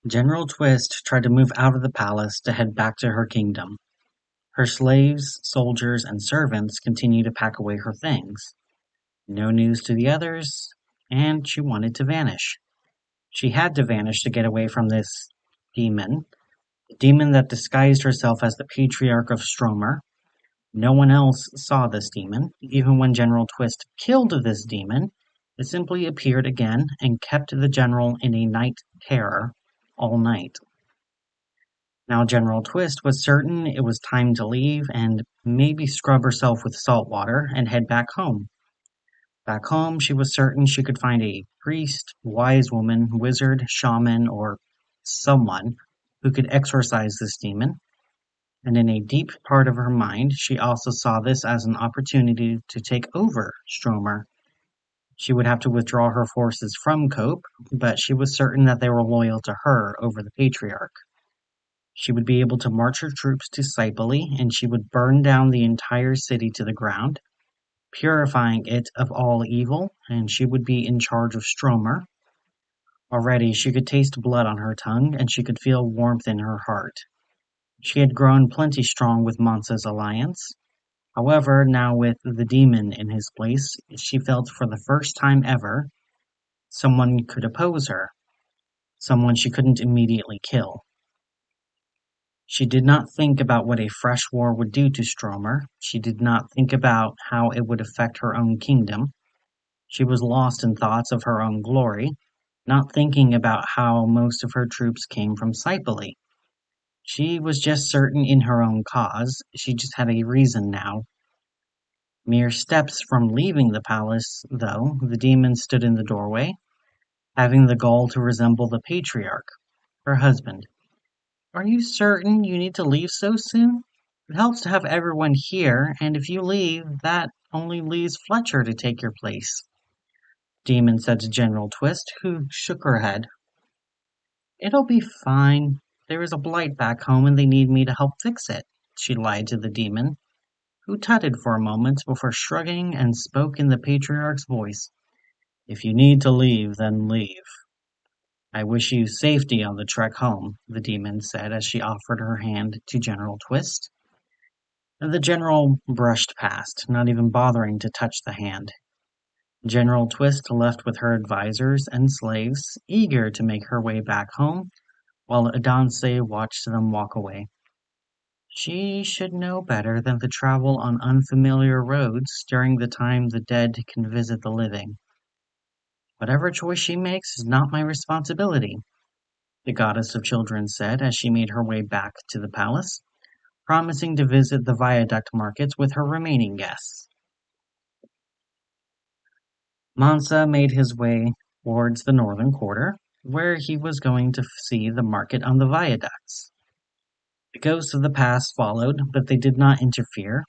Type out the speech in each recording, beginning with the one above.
General Twist tried to move out of the palace to head back to her kingdom. Her slaves, soldiers, and servants continued to pack away her things. No news to the others, and she wanted to vanish. She had to vanish to get away from this demon, the demon that disguised herself as the Patriarch of Stromer. No one else saw this demon. Even when General Twist killed this demon, it simply appeared again and kept the general in a night terror all night. Now General Twist was certain it was time to leave and maybe scrub herself with salt water and head back home. Back home, she was certain she could find a priest, wise woman, wizard, shaman, or someone who could exorcise this demon. And in a deep part of her mind, she also saw this as an opportunity to take over Stromer. She would have to withdraw her forces from Cope, but she was certain that they were loyal to her over the Patriarch. She would be able to march her troops to Cipely, and she would burn down the entire city to the ground, purifying it of all evil, and she would be in charge of Stromer. Already she could taste blood on her tongue, and she could feel warmth in her heart. She had grown plenty strong with Mansa's alliance. However, now with the demon in his place, she felt for the first time ever someone could oppose her, someone she couldn't immediately kill. She did not think about what a fresh war would do to Stromer. She did not think about how it would affect her own kingdom. She was lost in thoughts of her own glory, not thinking about how most of her troops came from Cipely. She was just certain in her own cause. She just had a reason now. Mere steps from leaving the palace, though, the demon stood in the doorway, having the gall to resemble the Patriarch, her husband. Are you certain you need to leave so soon? It helps to have everyone here, and if you leave, that only leaves Fletcher to take your place. Demon said to General Twist, who shook her head. It'll be fine. There is a blight back home and they need me to help fix it, she lied to the demon, who tutted for a moment before shrugging and spoke in the Patriarch's voice. If you need to leave, then leave. I wish you safety on the trek home, the demon said as she offered her hand to General Twist. The general brushed past, not even bothering to touch the hand. General Twist left with her advisors and slaves, eager to make her way back home, while Adanse watched them walk away. She should know better than to travel on unfamiliar roads during the time the dead can visit the living. Whatever choice she makes is not my responsibility, the goddess of children said as she made her way back to the palace, promising to visit the viaduct markets with her remaining guests. Mansa made his way towards the northern quarter, where he was going to see the market on the viaducts. The ghosts of the past followed, but they did not interfere.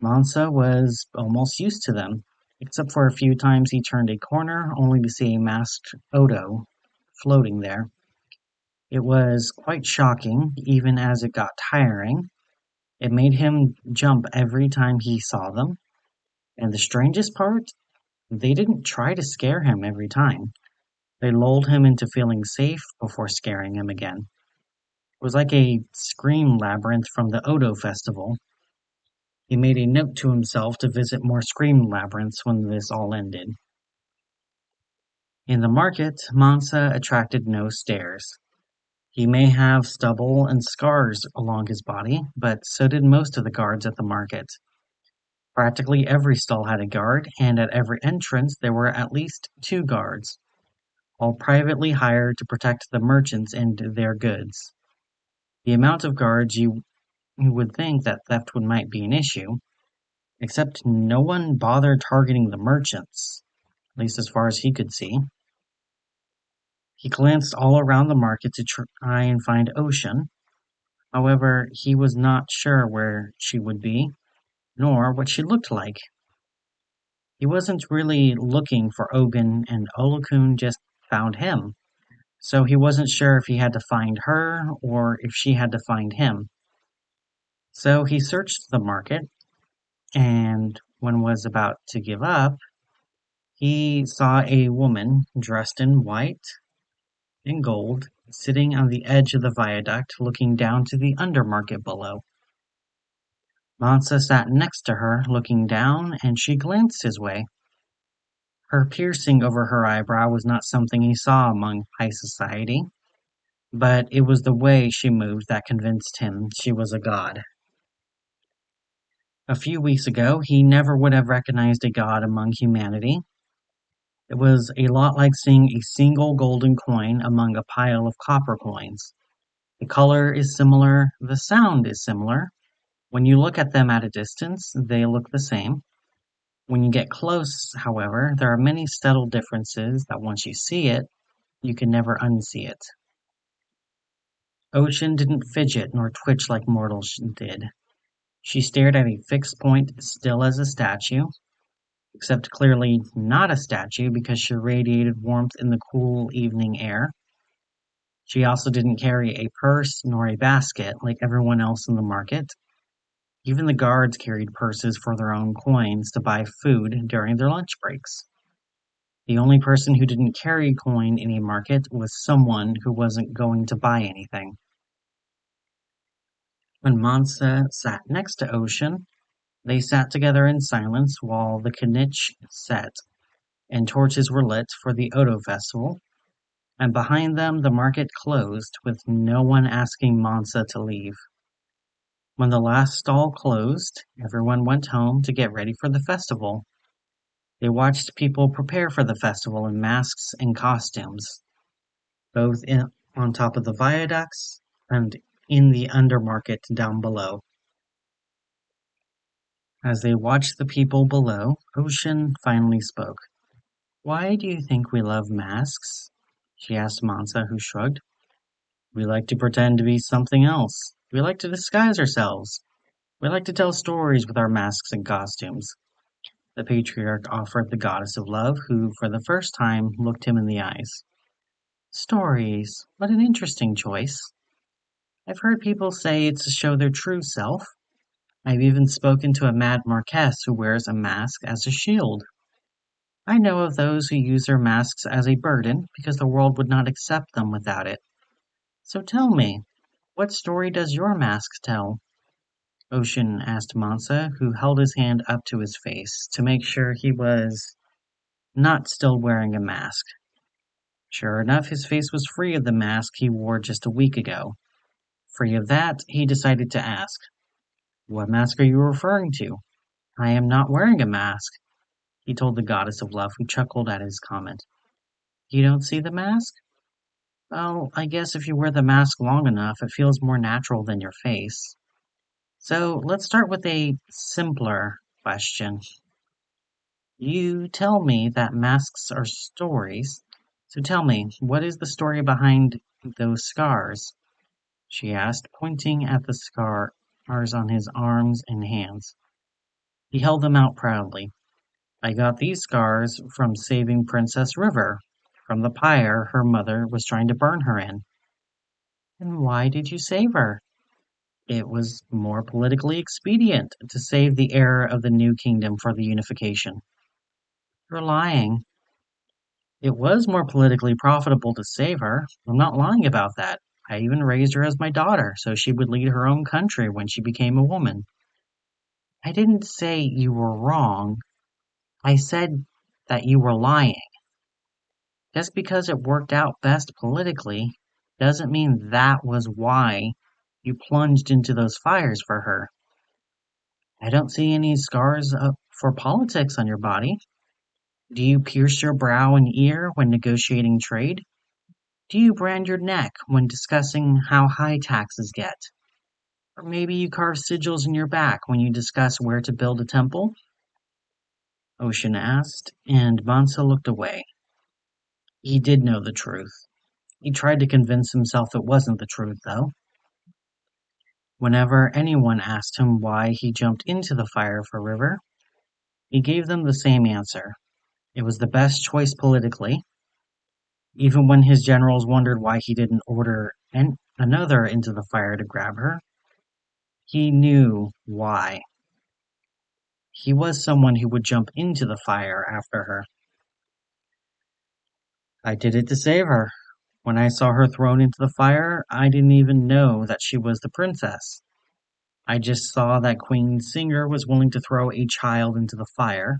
Mansa was almost used to them, except for a few times he turned a corner only to see a masked Odo floating there. It was quite shocking, even as it got tiring. It made him jump every time he saw them. And the strangest part, they didn't try to scare him every time. They lulled him into feeling safe before scaring him again. It was like a scream labyrinth from the Odo festival. He made a note to himself to visit more scream labyrinths when this all ended. In the market, Mansa attracted no stares. He may have stubble and scars along his body, but so did most of the guards at the market. Practically every stall had a guard, and at every entrance there were at least two guards, all privately hired to protect the merchants and their goods. The amount of guards you would think that theft might be an issue, except no one bothered targeting the merchants, at least as far as he could see. He glanced all around the market to try and find Oshun. However, he was not sure where she would be, nor what she looked like. He wasn't really looking for Ogun, and Olokun just found him, so he wasn't sure if he had to find her or if she had to find him. So he searched the market, and when was about to give up, he saw a woman dressed in white and gold, sitting on the edge of the viaduct looking down to the undermarket below. Mansa sat next to her, looking down, and she glanced his way. Her piercing over her eyebrow was not something he saw among high society, but it was the way she moved that convinced him she was a god. A few weeks ago, he never would have recognized a god among humanity. It was a lot like seeing a single golden coin among a pile of copper coins. The color is similar, the sound is similar. When you look at them at a distance, they look the same. When you get close, however, there are many subtle differences that once you see it, you can never unsee it. Ocean didn't fidget nor twitch like mortals did. She stared at a fixed point, still as a statue, except clearly not a statue because she radiated warmth in the cool evening air. She also didn't carry a purse nor a basket like everyone else in the market. Even the guards carried purses for their own coins to buy food during their lunch breaks. The only person who didn't carry a coin in a market was someone who wasn't going to buy anything. When Mansa sat next to Ocean, they sat together in silence while the Knitch set, and torches were lit for the Odo festival, and behind them the market closed, with no one asking Mansa to leave. When the last stall closed, everyone went home to get ready for the festival. They watched people prepare for the festival in masks and costumes, both on top of the viaducts and in the undermarket down below. As they watched the people below, Ocean finally spoke. "Why do you think we love masks?" she asked Mansa, who shrugged. "We like to pretend to be something else. We like to disguise ourselves. We like to tell stories with our masks and costumes." The Patriarch offered the goddess of love, who, for the first time, looked him in the eyes. "Stories. What an interesting choice. I've heard people say it's to show their true self. I've even spoken to a mad marquess who wears a mask as a shield. I know of those who use their masks as a burden because the world would not accept them without it. So tell me, what story does your mask tell?" Ocean asked Mansa, who held his hand up to his face to make sure he was not still wearing a mask. Sure enough, his face was free of the mask he wore just a week ago. Free of that, he decided to ask, "What mask are you referring to?" "I am not wearing a mask," he told the goddess of love, who chuckled at his comment. "You don't see the mask? Well, I guess if you wear the mask long enough, it feels more natural than your face. So let's start with a simpler question. You tell me that masks are stories. So tell me, what is the story behind those scars?" she asked, pointing at the scars on his arms and hands. He held them out proudly. "I got these scars from saving Princess River, from the pyre her mother was trying to burn her in." "And why did you save her?" "It was more politically expedient to save the heir of the new kingdom for the unification." "You're lying." "It was more politically profitable to save her. I'm not lying about that. I even raised her as my daughter, so she would lead her own country when she became a woman." "I didn't say you were wrong. I said that you were lying. Just because it worked out best politically doesn't mean that was why you plunged into those fires for her." "I don't see any scars for politics on your body. Do you pierce your brow and ear when negotiating trade? Do you brand your neck when discussing how high taxes get? Or maybe you carve sigils in your back when you discuss where to build a temple?" Ocean asked, and Mansa looked away. He did know the truth. He tried to convince himself it wasn't the truth, though. Whenever anyone asked him why he jumped into the fire for River, he gave them the same answer. It was the best choice politically. Even when his generals wondered why he didn't order another into the fire to grab her, he knew why. He was someone who would jump into the fire after her. "I did it to save her. When I saw her thrown into the fire, I didn't even know that she was the princess. I just saw that Queen Singer was willing to throw a child into the fire.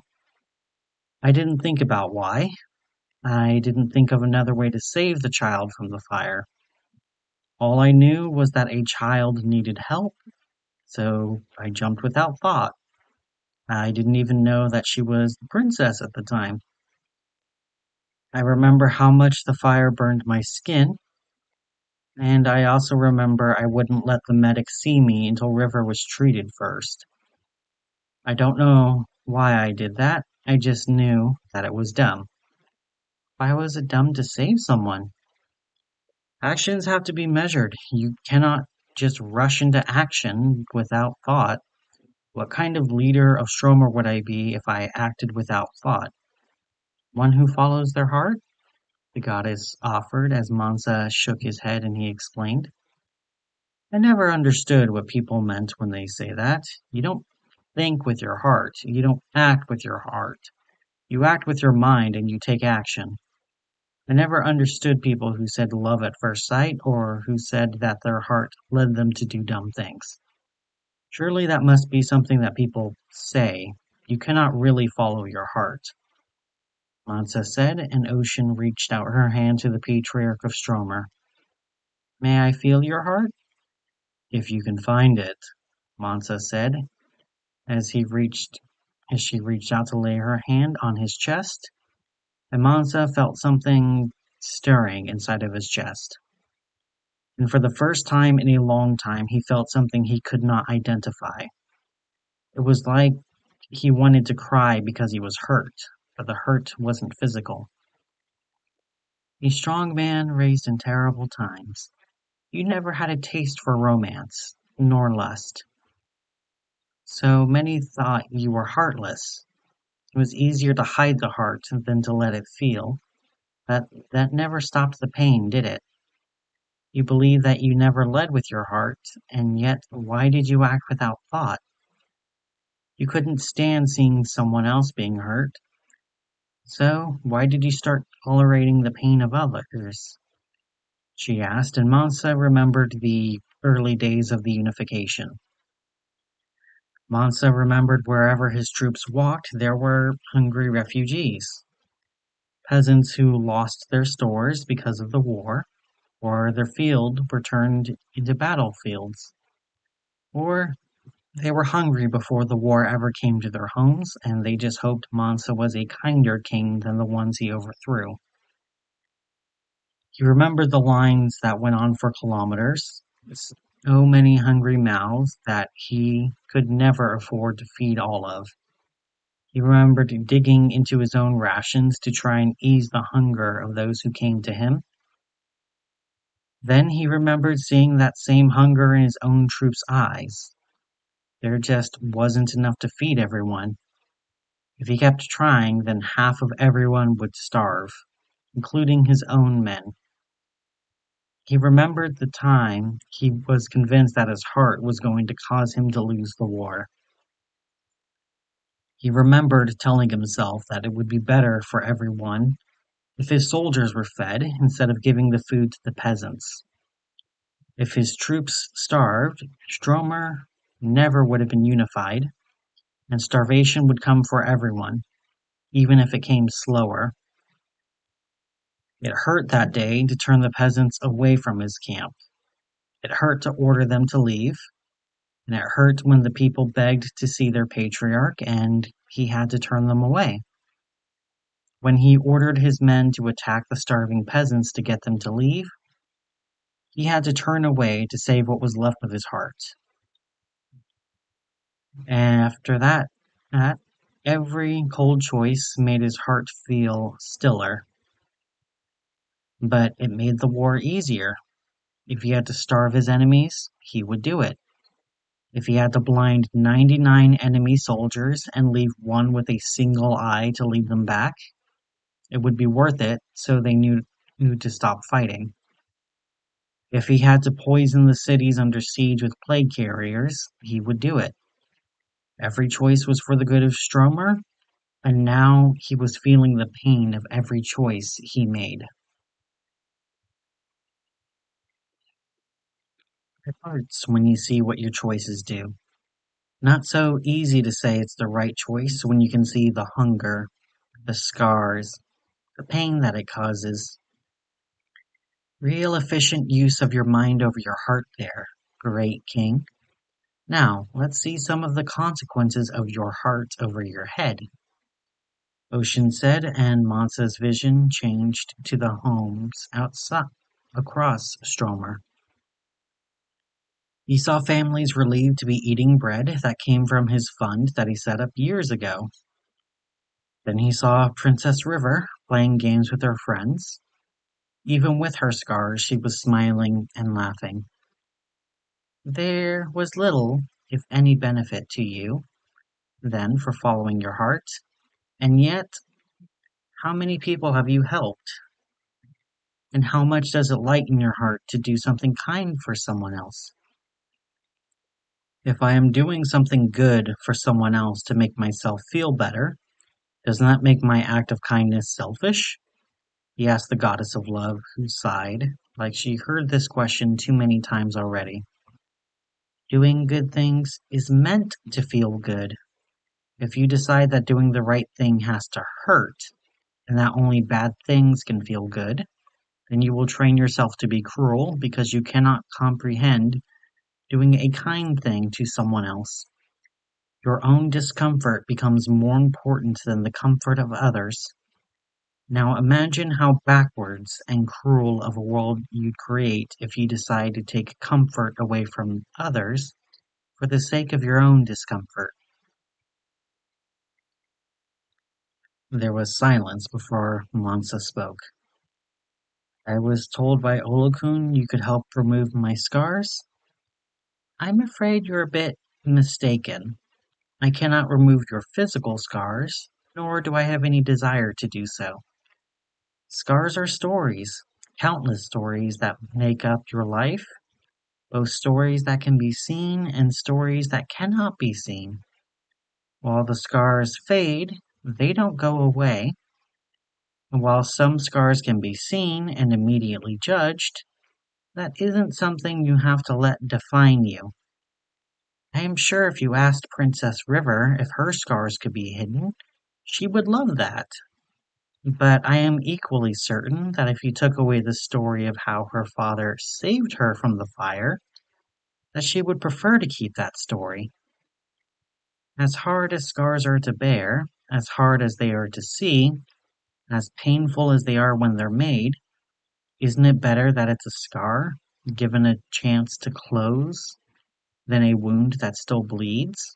I didn't think about why. I didn't think of another way to save the child from the fire. All I knew was that a child needed help, so I jumped without thought. I didn't even know that she was the princess at the time. I remember how much the fire burned my skin, and I also remember I wouldn't let the medic see me until River was treated first. I don't know why I did that, I just knew that it was dumb. Why was it dumb to save someone? Actions have to be measured. You cannot just rush into action without thought. What kind of leader of Stromer would I be if I acted without thought? One who follows their heart? The goddess offered as Mansa shook his head and he explained. I never understood what people meant when they say that. You don't think with your heart. You don't act with your heart. You act with your mind and you take action. I never understood people who said love at first sight or who said that their heart led them to do dumb things. Surely that must be something that people say. You cannot really follow your heart. Mansa said, and Oshun reached out her hand to the Patriarch of Stromer. May I feel your heart? If you can find it, Mansa said, as he reached as she reached out to lay her hand on his chest, and Mansa felt something stirring inside of his chest. And for the first time in a long time, he felt something he could not identify. It was like he wanted to cry because he was hurt, but the hurt wasn't physical. A strong man raised in terrible times. You never had a taste for romance, nor lust. So many thought you were heartless. It was easier to hide the heart than to let it feel. But that never stopped the pain, did it? You believe that you never led with your heart, and yet why did you act without thought? You couldn't stand seeing someone else being hurt. So why did you start tolerating the pain of others? She asked, and Mansa remembered the early days of the unification. Mansa remembered wherever his troops walked, there were hungry refugees. Peasants who lost their stores because of the war, or their field were turned into battlefields, or they were hungry before the war ever came to their homes, and they just hoped Mansa was a kinder king than the ones he overthrew. He remembered the lines that went on for kilometers, so many hungry mouths that he could never afford to feed all of. He remembered digging into his own rations to try and ease the hunger of those who came to him. Then he remembered seeing that same hunger in his own troops' eyes. There just wasn't enough to feed everyone. If he kept trying, then half of everyone would starve, including his own men. He remembered the time he was convinced that his heart was going to cause him to lose the war. He remembered telling himself that it would be better for everyone if his soldiers were fed instead of giving the food to the peasants. If his troops starved, Stromer never would have been unified, and starvation would come for everyone, even if it came slower. It hurt that day to turn the peasants away from his camp. It hurt to order them to leave, and it hurt when the people begged to see their patriarch and he had to turn them away. When he ordered his men to attack the starving peasants to get them to leave, he had to turn away to save what was left of his heart. And after that every cold choice made his heart feel stiller. But it made the war easier. If he had to starve his enemies, he would do it. If he had to blind 99 enemy soldiers and leave one with a single eye to lead them back, it would be worth it, so they knew to stop fighting. If he had to poison the cities under siege with plague carriers, he would do it. Every choice was for the good of Stromer, and now he was feeling the pain of every choice he made. It hurts when you see what your choices do. Not so easy to say it's the right choice when you can see the hunger, the scars, the pain that it causes. Real efficient use of your mind over your heart there, great king. Now, let's see some of the consequences of your heart over your head. Oshun said, and Mansa's vision changed to the homes outside across Stromer. He saw families relieved to be eating bread that came from his fund that he set up years ago. Then he saw Princess River playing games with her friends. Even with her scars, she was smiling and laughing. There was little, if any, benefit to you, then, for following your heart. And yet, how many people have you helped? And how much does it lighten your heart to do something kind for someone else? If I am doing something good for someone else to make myself feel better, doesn't that make my act of kindness selfish? He asked the goddess of love, who sighed, like she heard this question too many times already. Doing good things is meant to feel good. If you decide that doing the right thing has to hurt, and that only bad things can feel good, then you will train yourself to be cruel because you cannot comprehend doing a kind thing to someone else. Your own discomfort becomes more important than the comfort of others. Now imagine how backwards and cruel of a world you'd create if you decide to take comfort away from others for the sake of your own discomfort. There was silence before Mansa spoke. I was told by Olokun you could help remove my scars. I'm afraid you're a bit mistaken. I cannot remove your physical scars, nor do I have any desire to do so. Scars are stories, countless stories that make up your life, both stories that can be seen and stories that cannot be seen. While the scars fade, they don't go away. And while some scars can be seen and immediately judged, that isn't something you have to let define you. I am sure if you asked Princess River if her scars could be hidden, she would love that. But I am equally certain that if you took away the story of how her father saved her from the fire, that she would prefer to keep that story. As hard as scars are to bear, as hard as they are to see, as painful as they are when they're made, isn't it better that it's a scar, given a chance to close, than a wound that still bleeds?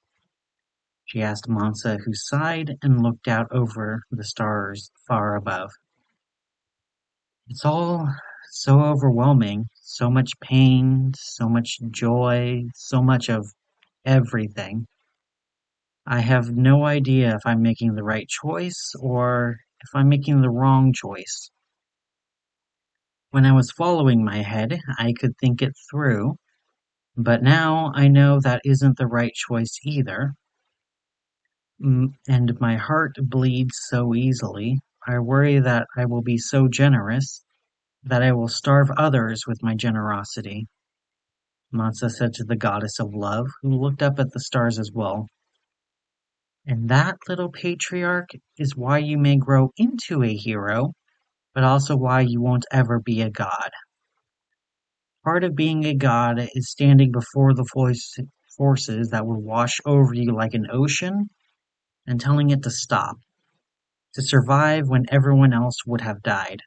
She asked Mansa, who sighed and looked out over the stars far above. It's all so overwhelming, so much pain, so much joy, so much of everything. I have no idea if I'm making the right choice or if I'm making the wrong choice. When I was following my head, I could think it through, but now I know that isn't the right choice either. And my heart bleeds so easily. I worry that I will be so generous that I will starve others with my generosity. Mansa said to the goddess of love, who looked up at the stars as well. And that, little patriarch, is why you may grow into a hero, but also why you won't ever be a god. Part of being a god is standing before the forces that would wash over you like an ocean and telling it to stop, to survive when everyone else would have died.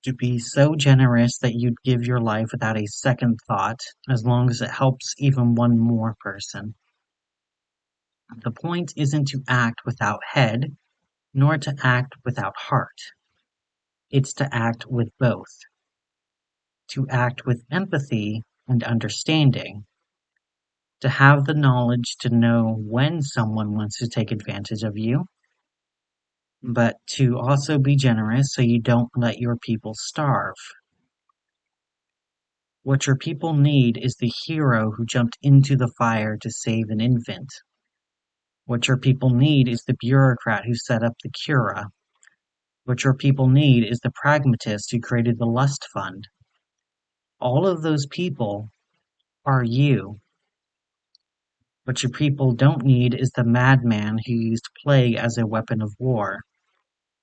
To be so generous that you'd give your life without a second thought, as long as it helps even one more person. The point isn't to act without head, nor to act without heart. It's to act with both. To act with empathy and understanding. To have the knowledge to know when someone wants to take advantage of you, but to also be generous so you don't let your people starve. What your people need is the hero who jumped into the fire to save an infant. What your people need is the bureaucrat who set up the cura. What your people need is the pragmatist who created the lust fund. All of those people are you. What your people don't need is the madman who used plague as a weapon of war.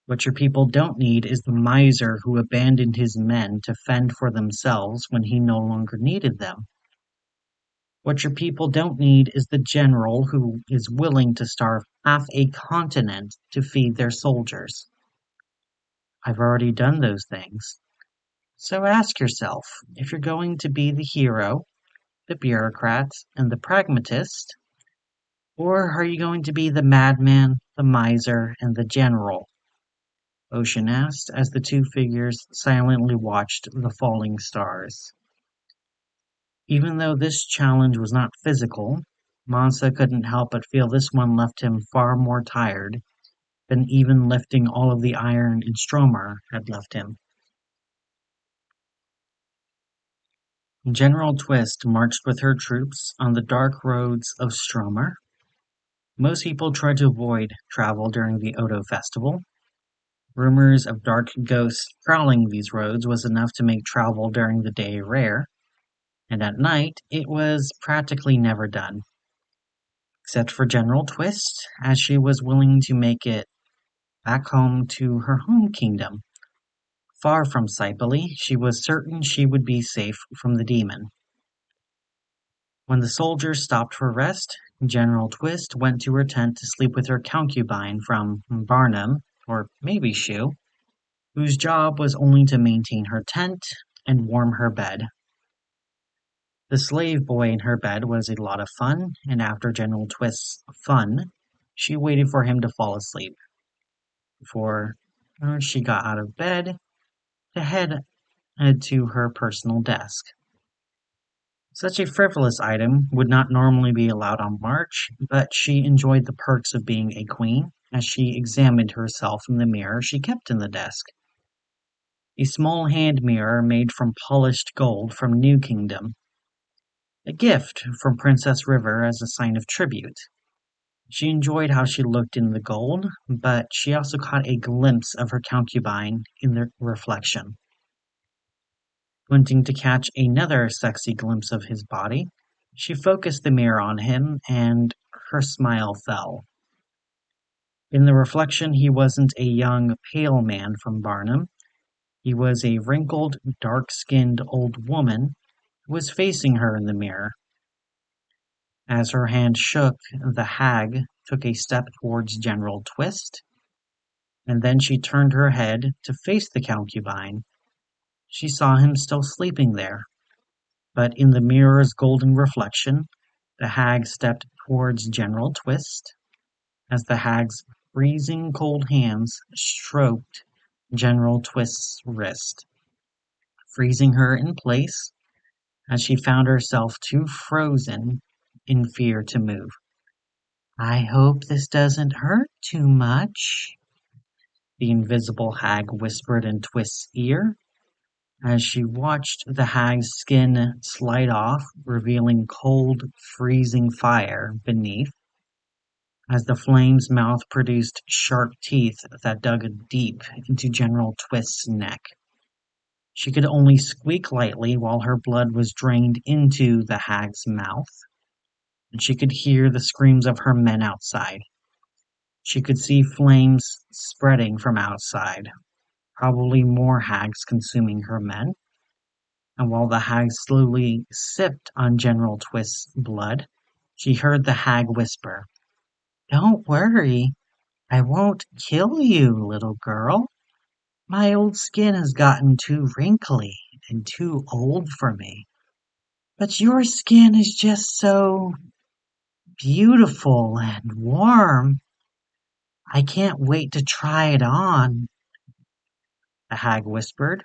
What your people don't need is the miser who abandoned his men to fend for themselves when he no longer needed them. What your people don't need is the general who is willing to starve half a continent to feed their soldiers. I've already done those things. So ask yourself, if you're going to be the hero, the bureaucrat, and the pragmatist, or are you going to be the madman, the miser, and the general? Oshun asked as the two figures silently watched the falling stars. Even though this challenge was not physical, Mansa couldn't help but feel this one left him far more tired than even lifting all of the iron in Stromer had left him. General Twist marched with her troops on the dark roads of Stromer. Most people tried to avoid travel during the Odo festival. Rumors of dark ghosts prowling these roads was enough to make travel during the day rare, and at night it was practically never done. Except for General Twist, as she was willing to make it back home to her home kingdom. Far from Cybele, she was certain she would be safe from the demon. When the soldiers stopped for rest, General Twist went to her tent to sleep with her concubine from Barnum, or maybe Shoe, whose job was only to maintain her tent and warm her bed. The slave boy in her bed was a lot of fun, and after General Twist's fun, she waited for him to fall asleep before she got out of bed to head to her personal desk. Such a frivolous item would not normally be allowed on March, but she enjoyed the perks of being a queen as she examined herself in the mirror she kept in the desk. A small hand mirror made from polished gold from New Kingdom. A gift from Princess River as a sign of tribute. She enjoyed how she looked in the gold, but she also caught a glimpse of her concubine in the reflection. Wanting to catch another sexy glimpse of his body, she focused the mirror on him and her smile fell. In the reflection, he wasn't a young, pale man from Barnum. He was a wrinkled, dark-skinned old woman who was facing her in the mirror. As her hand shook, the hag took a step towards General Twist, and then she turned her head to face the concubine. She saw him still sleeping there, but in the mirror's golden reflection, the hag stepped towards General Twist, as the hag's freezing cold hands stroked General Twist's wrist, freezing her in place as she found herself too frozen in fear to move. "I hope this doesn't hurt too much," the invisible hag whispered in Twist's ear as she watched the hag's skin slide off, revealing cold, freezing fire beneath, as the flame's mouth produced sharp teeth that dug deep into General Twist's neck. She could only squeak lightly while her blood was drained into the hag's mouth, and she could hear the screams of her men outside. She could see flames spreading from outside, probably more hags consuming her men, and while the hag slowly sipped on General Twist's blood, she heard the hag whisper, "Don't worry, I won't kill you, little girl. My old skin has gotten too wrinkly and too old for me. But your skin is just so beautiful and warm. I can't wait to try it on," the hag whispered,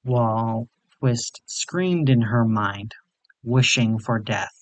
while Twist screamed in her mind, wishing for death.